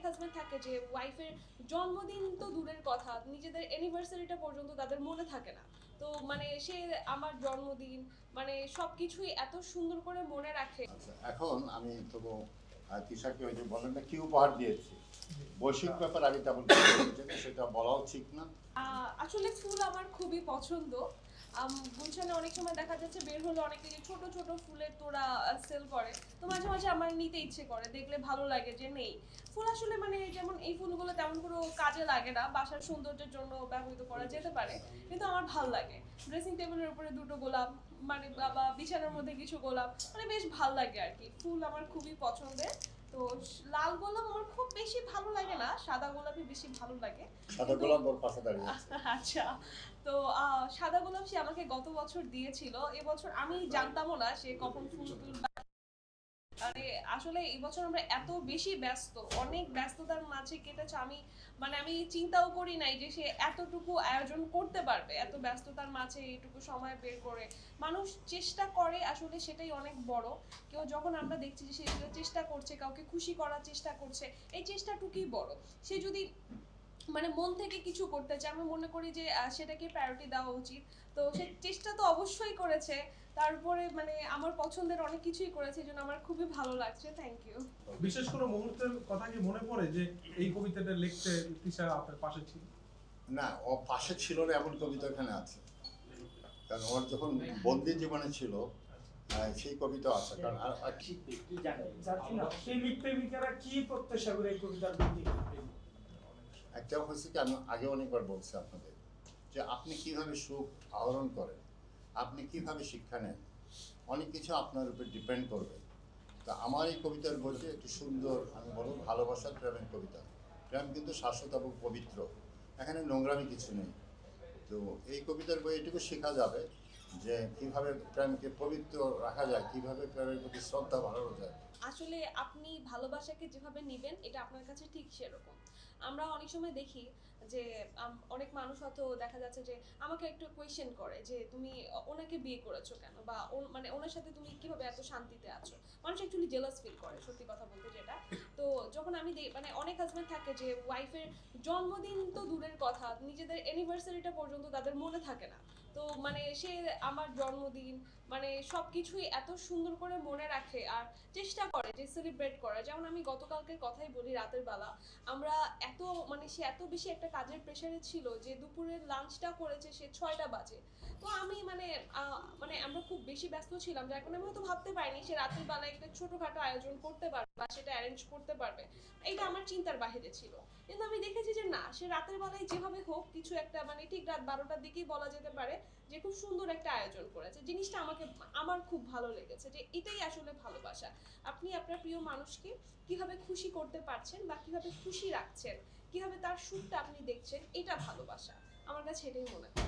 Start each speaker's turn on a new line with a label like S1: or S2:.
S1: Husband থাকে যে ওয়াইফের জন্মদিন তো দূরের কথা, নিজেদের অ্যানিভার্সারিটা পর্যন্ত তাদের মনে থাকে না। তো মানে সে আমার জন্মদিন মানে সবকিছুই এত সুন্দর করে মনে রাখে।
S2: আচ্ছা, এখন আমি তবু তিশাকে ওই যে বলেন না কি উপহার দিয়েছি, বৈশ্বিক ব্যাপার আমি তেমন কিছু বলছি না, সেটা বলাও ঠিক না।
S1: আসলে ফুল আমার খুবই পছন্দ। গুলশানে অনেক সময় দেখা যাচ্ছে বের হলে অনেকে যে ছোট ছোট ফুলের তোড়া সেল করে, তো মাঝে মাঝে আমার নিতে ইচ্ছে করে, দেখলে ভালো লাগে যে নেই। ফুল আসলে মানে যেমন এই ফুলগুলো তেমন কোনো কাজে লাগে না, বাসার সৌন্দর্যের জন্য ব্যবহৃত করা যেতে পারে, কিন্তু আমার ভাল লাগে। ড্রেসিং টেবিলের উপরে দুটো গোলাপ, মানে বাবা বিছানার মধ্যে কিছু গোলাপ, মানে বেশ ভাল লাগে আর কি। ফুল আমার খুবই পছন্দের। তো লাল গোলাপ আমার খুব বেশি ভালো লাগে না, সাদা গোলাপই বেশি ভালো লাগে।
S2: সাদা গোলাপ ওর পাশে দাঁড়িয়ে আছে।
S1: আচ্ছা, তো সাদা গোলাপ সে আমাকে গত বছর দিয়েছিল। এবছর আমি জানতামও না সে কখন ফুল তুলবে। মানে আসলে এই বছর আমরা এত বেশি ব্যস্ত, অনেক ব্যস্ততার মাঝে কেটেছে। আমি চিন্তাও করি নাই যে সে এতটুকু আয়োজন করতে পারবে, এত ব্যস্ততার মাঝে এইটুকু সময় বের করে। মানুষ চেষ্টা করে, আসলে সেটাই অনেক বড়। কেউ যখন আমরা দেখছি যে সে চেষ্টা করছে, কাউকে খুশি করার চেষ্টা করছে, এই চেষ্টাটুকুই বড়। সে যদি মানে মন থেকে কিছু করতে চায়, আমি মনে করি যে সেটাকে প্রায়োরিটি দেওয়া উচিত। তো সে চেষ্টা তো অবশ্যই করেছে, তারপরে মানে আমার পছন্দের অনেক কিছুই করেছে, এই জন্য আমার খুবই ভালো লাগছে। Thank you.
S3: বিশেষ কোনো মুহূর্তের কথা কি মনে পড়ে যে এই কবিতাটা লিখতে তিশা আপনার পাশে ছিল?
S2: না, ও পাশে ছিল না এমন কবিতা এখানে আছে, কারণ ওর যখন বন্দি জীবনে ছিল সেই কবিতা আছে। কারণ
S4: প্রেমিক প্রেমিকারা কি প্রত্যাশা করে এই কবিতার প্রতি?
S2: একটা হয়েছে কি, আমি আগে অনেকবার বলছি আপনাদের, যে আপনি কিভাবে সুখ আহরণ করেন, আপনি কিভাবে শিক্ষা নেন, অনেক কিছু আপনার উপর ডিপেন্ড করবে। তা আমার এই কবিতার বইটি একটি সুন্দর, আমি বলবো ভালোবাসার প্রেমের কবিতা। প্রেম কিন্তু শাশ্বত এবং পবিত্র, এখানে নোংরামি কিছু নেই। তো এই কবিতার বই এটুকু শেখা যাবে যে কিভাবে প্রেমকে পবিত্র রাখা যায়, কিভাবে প্রেমের প্রতি শ্রদ্ধা বাড়ানো যায়।
S1: আসলে আপনি ভালোবাসাকে যেভাবে নিবেন এটা আপনার কাছে ঠিক সেরকম। আমরা অনেক সময় দেখি যে অনেক মানুষ হয়তো দেখা যাচ্ছে যে আমাকে একটু কোয়েশ্চেন করে যে তুমি ওনাকে বিয়ে করেছো কেন, বা মানে ওনার সাথে তুমি কিভাবে এত শান্তিতে আছো। মানুষ অ্যাকচুয়ালি জেলাস ফিল করে, সত্যি কথা বলতে যেটা। তো যখন আমি মানে অনেক হাজবেন্ড থাকে যে ওয়াইফের জন্মদিন তো দূরের কথা, নিজেদের অ্যানিভার্সারিটা পর্যন্ত তাদের মনে থাকে না। তো মানে সে আমার জন্মদিন মানে সবকিছুই এত সুন্দর করে মনে রাখে আর চেষ্টা করে যে সেলিব্রেট করা। যেমন আমি গতকালকের কথাই বলি, রাতের বেলা আমরা এত মানে সে এত বেশি একটা কাজের প্রেশারে ছিল যে দুপুরের লাঞ্চটা করেছে সে 6টা বাজে। তো আমি মানে আমরা খুব বেশি ব্যস্ত ছিলাম, যার কারণে আমি হয়তো ভাবতে পারিনি সে রাতের বেলা একটা ছোটখাটো আয়োজন করতে পারবে বা সেটা অ্যারেঞ্জ করতে পারবে। এটা আমার চিন্তার বাহিরে ছিল। কিন্তু আমি দেখেছি যে না, সে রাতের বেলায় যেভাবে হোক কিছু একটা, মানে ঠিক রাত 12টার দিকেই বলা যেতে পারে, যে খুব সুন্দর একটা আয়োজন করেছে। জিনিসটা আমার খুব ভালো লেগেছে, যে এটাই আসলে ভালোবাসা। আপনি আপনার প্রিয় মানুষকে কিভাবে খুশি করতে পারছেন বা কিভাবে খুশি রাখছেন, কিভাবে তার সুখটা আপনি দেখছেন, এটা ভালোবাসা। আমার কাছে এটাই মনে হয়।